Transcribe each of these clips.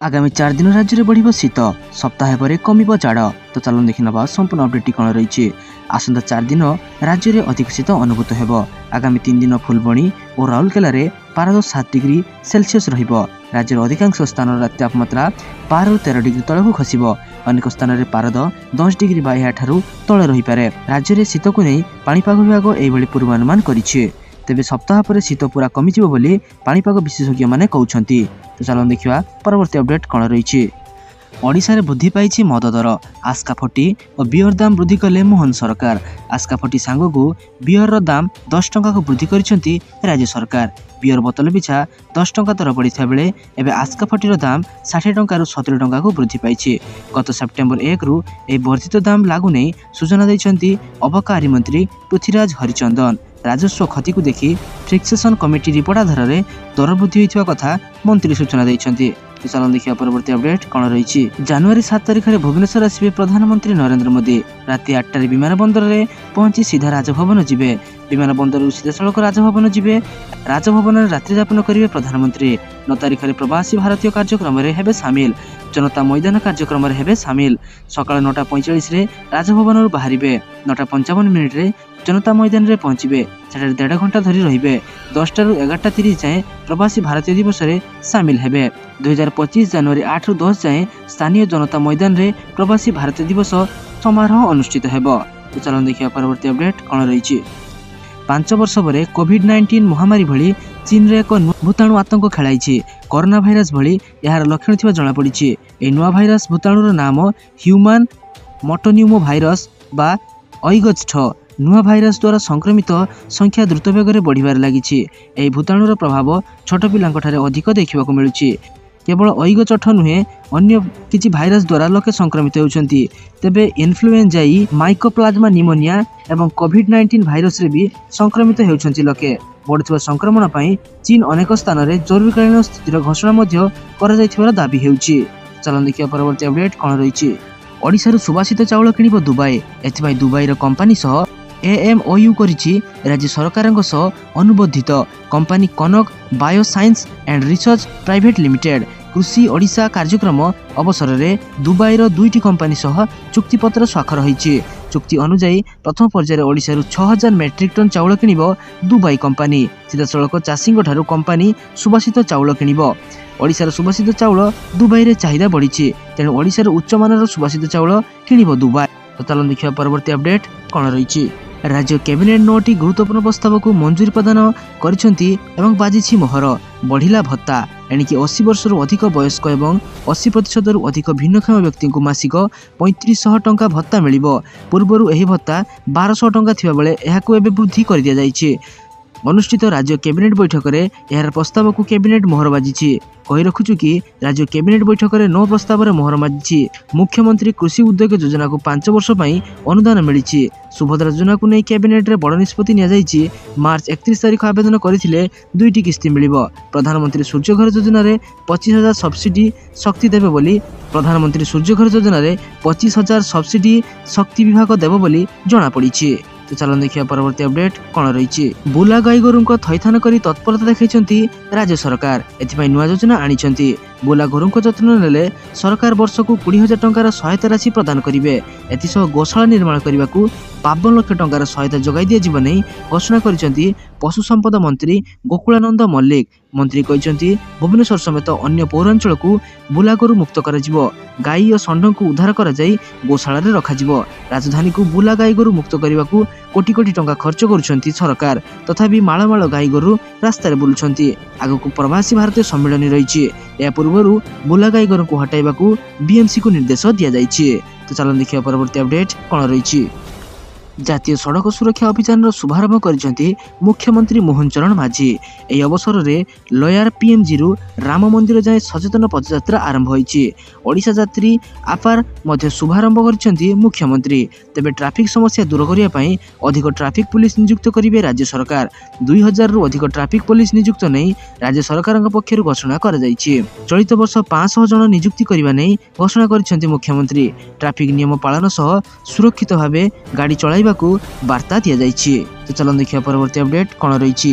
आगामी 4 दिन राज्य में बढ़ शीत सप्ताह पर कमिब जाड़। तो चलो देखि नवा संपूर्ण अपडेट कौन रही। आसंता 4 दिन राज्य में अधिक शीत अनुभूत होब। आगामी 3 दिन फुलबणी और राउरकेला रे 12.7 डिग्री सेल्सियस रहिब। राज्यर अधिकांश स्थान तापमात्रा 12-13 डिग्री तलक खसब। अनेक स्थान में पारद 10 डिग्री बाह्या ठारू तले रही पारे। राज्य में शीत को नहीं पाणीपाग विभाग यह पूर्वानुमान करिछि। तेबे सप्ताह पर शीत पूरा कमिजिब बोली पाणीपाग विशेषज्ञ माने कहउछंती। तो चलो देखिया परवर्ती अपडेट कौन रही। ओडिशा रे वृद्धि पाई मद दर। आस्का फटी और बियर दाम वृद्धि कले मोहन सरकार। आस्का फटी सांग को बियर दाम 10 टंका को वृद्धि करिसेंती राज्य सरकार। बियर बोतल पिछा 10 टंका दर बढ़िथा बेले एबे आस्का फटीर दाम 60 टंका 70 टंका को वृद्धि पाई। गत सेप्टेम्बर 1 रु ए वर्धित दाम लागू नहीं सूचना दैछंती अबकारी मंत्री पृथ्वीराज हरिचंदन। राजस्व क्षति को देखि फिक्सेशन कमिटी रिपोर्ट आधार में दर वृद्धि होइथिबा कथा मंत्री सूचना दैछंती। तो चलो देखिए परवर्ती अपडेट कौन रही। जनवरी 7 तारिख में भुवनेश्वर आसवे प्रधानमंत्री नरेंद्र मोदी। राति 8 विमान बंदर में पहुंची सीधा राजभवन जिबे। विमान बंदर सीधा सड़क राजभवन जिबे। राजभवन रात्रि यापन करेंगे प्रधानमंत्री। 9 तारिख में प्रवासी भारतीय कार्यक्रम हेबे सामिल। जनता मैदान कार्यक्रम हेबे सामिल। सकाळ 9:45 राजभवन बाहर। 9:55 जनता मैदान रे पहुंचे। सेठारे 1.5 घंटा धरी रहिबे। 10 ରୁ 11:30 जाए प्रवासी भारतीय दिवस रे सामिल हेबे। 2025 जनवरी 8 ରୁ 10 जाए स्थानीय जनता मैदान रे प्रवासी भारतीय दिवस समारोह अनुष्ठित हेबो। तो चलो देखिया परवर्ती अपडेट कौन रही। 5 वर्ष पर कोविड-19 महामारी भली चीन रे एक भूताणु आतंक खेलाई। कोरोना भाइरस भली यार लक्षण थिबा जणा पड़ी। ए नुआ भाइरस भूताणुर नाम ह्यूमन मोटोन्यूमो भाइरस बा ऑइगच 6। नुआ भाइरस द्वारा संक्रमित संख्या द्रुत बेगर बढ़िबार लागिछि। एही भूताणुर प्रभाव छोट पिलांकठारे अधिक देखिबा को मिलुछि। केवल ऑइगच 8 नुहे अन्य किछि भाइरस द्वारा लोके संक्रमित होउछन्ति। तेबे इन्फ्लुएंजाई माइकोप्लाज्मा निमोनिया एवं कोविड-19 भाइरस रे भी संक्रमित होउछन्ति लोके। बढ़ुवा संक्रमण पई चीन अनेक स्थान रे जरूरीकालीन स्थितिर घोषणा मध्य करा जायथिबार दाबी हेउछि। चलन देखिया परवर्ती अपडेट कौन रही। ओडिशा सुबासित चाउल किनिब दुबई। एथिबाई दुबईर कंपनी सह एएमओयू करिछि राज्य सरकारक सह अनुबंधित company Kanak bioscience and research private limited. कृषि ओडिशा कार्यक्रम अवसर में दुबईर 2टी कंपनी सह चुक्तिपत्र स्वाक्षर होइछि। चुक्ति अनुसार प्रथम पर्यायर ओडिशा 6000 मेट्रिक टन चाउल किनिब दुबई कंपनी। सीधासलख चाषी ठारू कंपनी सुबासित चाउल किनिब। ओडिशार सुबासित चाउल दुबई रे चाहिदा बढ़ी। तेणु ओडिशार उच्च मानर सुबासित चाउल किनिब दुबई। तो चलो देखिए परवर्ती अपडेट कौन रही। राज्य कैबिनेट 9टी गुरुत्वपूर्ण प्रस्ताव को मंजूरी प्रदान करिसेंती एवं बाजिछि मोहर। बढ़िला भत्ता एणिकी 80 वर्ष अधिक वयस्क एवं 80% अधिक भिन्नक्षम व्यक्ति को मासिक 3500 टंका भत्ता मिलिबो। पूर्वरु एही भत्ता 1200 टंका थिबा बेले एहाकू एबे वृद्धि कर दिया जाइछि। अनुष्ठित राज्य कैबिनेट बैठक में यार प्रस्ताव को कैबिनेट मोहर बाजिछि। कही रखुचु कि राज्य कैबिनेट बैठक में 9 प्रस्ताव में मोहर बाजिछि। मुख्यमंत्री कृषि उद्योग योजना को 5 वर्ष पई अनुदान मिलिछि। सुभद्रा योजना को नहीं कैबिनेट रे बड़ निष्पत्ति निया जाइछि। मार्च 31 तारिख आवेदन करथिले 2टी किस्ती मिलिबो। प्रधानमंत्री सूर्यघर योजना रे 25,000 सब्सिडी शक्ति देबे बोली प्रधानमंत्री सूर्यघर योजना रे 25,000 सब्सिडी शक्ति विभाग देबो बोली जणा पड़िछि। तो चलो देखिए परवर्ती अपडेट कौन रही। बुला गाई गोरु थैथान करी तत्परता देखैछंती राज्य सरकार। एथिपाई नुआ योजना आनिछंती। बुला गोरु जत्न नेले सरकार वर्ष को 20,000 टंकार सहायता राशि प्रदान करिवे। एथिसह गोशाला निर्माण करने को 52 लाख टंकार सहायता जगाई दिया जीव नहीं घोषणा करिसेंती पशु संपद मंत्री गोकुलानंद मल्लिक। मंत्री कहते भुवनेश्वर समेत अन्य पौरांचल को बुला गोरु मुक्त कर गाई और षंढ को उद्धार कर गोशाला रखा। राजधानी को बुला गाई गोरु मुक्त करने को कोटी कोटी टंका खर्च करुछंती सरकार। तथापि माळ गाई गोरु रास्तार बुलुछंती। आगक प्रवासी भारतीय सम्मेलन रही। या पूर्व बुला गाई गोरु को हटाइबा को बीएमसी को निर्देश दिया जाइछि। तो चलो देखिए परवर्ती अपडेट कौन रही। जातीय सड़क सुरक्षा अभियान शुभारंभ करिसेंती मुख्यमंत्री मोहन चरण माझी। एही अवसर में लयार पीएमजी रु राम मंदिर जाए सचेतन पदयात्रा आरंभ होइछि। ओडिशा यात्री आपार मध्य शुभारंभ करिसेंती मुख्यमंत्री। तेबे ट्रैफिक समस्या दूर करिया पई अधिक ट्रैफिक पुलिस नियुक्त करिवे राज्य सरकार। 2000 रु अधिक ट्रैफिक पुलिस नियुक्त नहीं राज्य सरकार पक्षरु घोषणा कर जाइछि। चलित वर्ष 500 जन नियुक्ति करिवा नै घोषणा करिसेंती मुख्यमंत्री। ट्रैफिक नियम पालन सह सुरक्षित भावे गाड़ी चलाई को वार्ता दि जाइछि। तो चलो देखिए परवर्ती अपडेट कौन रही।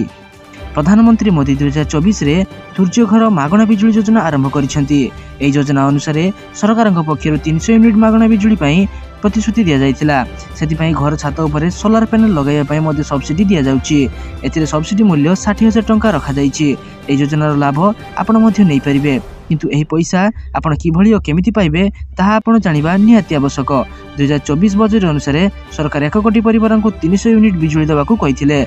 प्रधानमंत्री मोदी 2024 रे सूर्य घर मागणा बिजुली योजना आरंभ करिसेंती। एही योजना अनुसार सरकार पक्षर 300 यूनिट मागणा बिजुली पई प्रतिश्रुति दिया जाइतिला। सेति पई घर छात उपरे सोलार पैनल लगाइया पई मध्ये सब्सिडी दिया जाउची। एथिरे सब्सिडी मूल्य 60,000 टंका रखा जाइची। एही योजनार लाभ आपण मध्ये नै परिबे, किंतु एही पैसा आपण किभଳି केमिति पाइबे ताहा आपण जानिबा निहाती आवश्यक। 2024 बजेट अनुसार सरकार 1 कोटी परिवार को 300 यूनिट बिजुली देबाकू कहिथिले।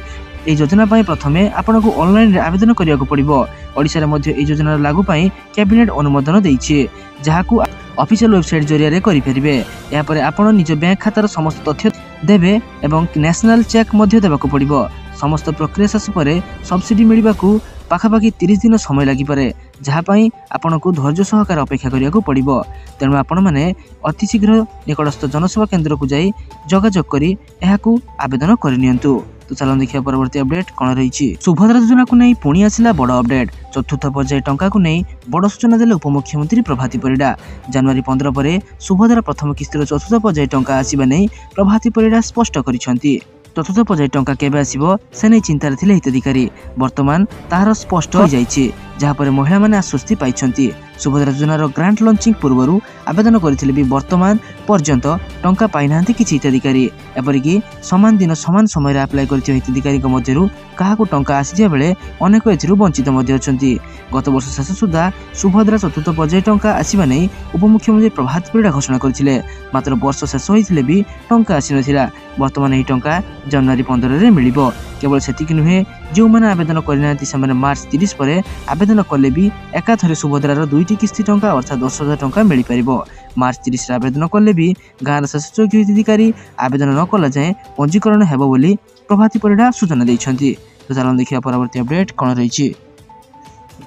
एही योजना पई प्रथमे आपण को ऑनलाइन रे आवेदन करियाकू पड़िबो। ओडिसा रे मध्ये एही योजना लागू पई कैबिनेट अनुमोदन दैछि, जहाकू ऑफिशियल वेबसाइट जरिया रे करि परिबे। या परे आपण निज बैंक खातार समस्त तथ्य देबे एवं नेशनल चेक मध्ये देबाकू पड़िबो। समस्त प्रक्रिया शेष परे सब्सिडी मिलिबाकू पाखापाखि 30 दिन समय लागि पारे, जहा पई आपण को धैर्य सहकार अपेक्षा करियाकू पड़िबो। तेणु आपण माने अति शीघ्र निकटस्थ जनसेवा केंद्र को जाई जोगाजोग करी एहाकू आवेदन करि नियंतु। तो चलन देखिया परवर्ती अपडेट कौन रही। सुभद्रा योजना को नहीं पुणी आसिला बड़ अपडेट। चतुर्थ पर्याय टंका को नहीं बड़ सूचना देले उपमुख्यमंत्री प्रभाती परिडा। जनवरी 15 पर सुभद्रा प्रथम किस्तिर चतुर्थ पर्याय टंका आसिबा नहीं प्रभाती परिडा स्पष्ट करिसेंती। चतुर्थ पर्याय टंका केबे आसिबो से नहीं चिंतार थिले हिताधिकारी। वर्तमान ताहार स्पष्ट हो जाइछि, जहा पर महिला माने आश्वस्ति पाइछंती। सुभद्रा योजनार ग्रांट लॉन्चिंग पूर्वरु आवेदन करथिले भी वर्तमान पर्यंत टंका पाइनांती किछि हिताधिकारी। एपरिकी समान दिन समान समय रे अप्लाई करथियो हिताधिकारी मध्यरु काहाकू टंका आसिया बेले अनेक एथिरु वंचित मध्ये अछंती। गत वर्ष शेष सुधा सुभद्रा चतुर्थ पर्याय टंका आसिबा नै उपमुख्यमंत्री प्रभात परिडा घोषणा करथिले। मात्र वर्ष शेष होइथिले भी टंका आसि नथिला। वर्तमान एही टंका जनवरी 15 रे मिलिबो। केवल सेतिक नुहे, जो माने आवेदन करिनांती से मार्च 30 पर आवेदन कले भी एकाथरे सुभद्रार 2टी किस्ती टंका अर्थात 10,000 टंका मिल पारिबो। मार्च 30 रे आवेदन कले भी गाँव शेष योग्य हिताधिकारी आवेदन न कला जाए पंजीकरण हेबो बोली प्रभाती परिडा सूचना दैछंती। तो चलन देखिया परवर्ती अपडेट कौन रही।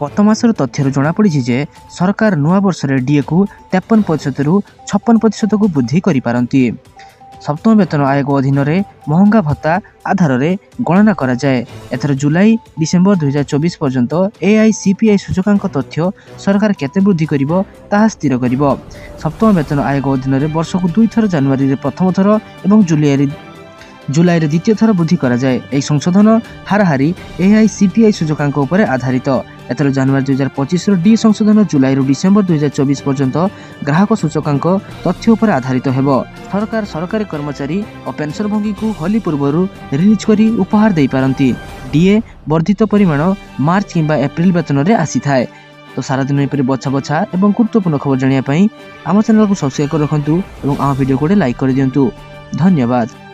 गत मासर तथ्य जना पड़ी जे सरकार नुआ वर्ष डीए को 53% रु 56% को वृद्धि करि पारंती। सप्तम वेतन आयोग अधीन रे महंगा भत्ता आधार रे गणना करा जाए। एथर जुलाई डिसेंबर 2024 पर्यंत एआईसीपीआई सूचकांक तथ्य सरकार केते वृद्धि करिवो ताहा स्थिर करिवो। सप्तम वेतन आयोग अधीन रे वर्ष को 2 थर जनवरी रे प्रथम थर एवं जुलाई रे द्वितीय थर वृद्धि करा जाए। एई संशोधन हाराहारी एआईसीपीआई सूचकांक उपर आधारित। एथर जनवरी 2025 रो डी संशोधन जुलाई रो डिसेंबर 2024 पर्यंत ग्राहक सूचकांक तथ्य उपर आधारित हेबो। सरकार सरकारी कर्मचारी और पेंशनभोगी को होली पूर्व रिलीज करी उपहार दे पारंती। डीए वर्धित परिमाण मार्च किंबा एप्रिल वेतन रे आसी थाए। तो सारा दिन एपरि बछा बछा एवं गुरुत्वपूर्ण खबर जानिया पई आम चैनल को सब्सक्राइब कर रखंतु एवं आम वीडियो को लाइक कर दियंतु। धन्यवाद।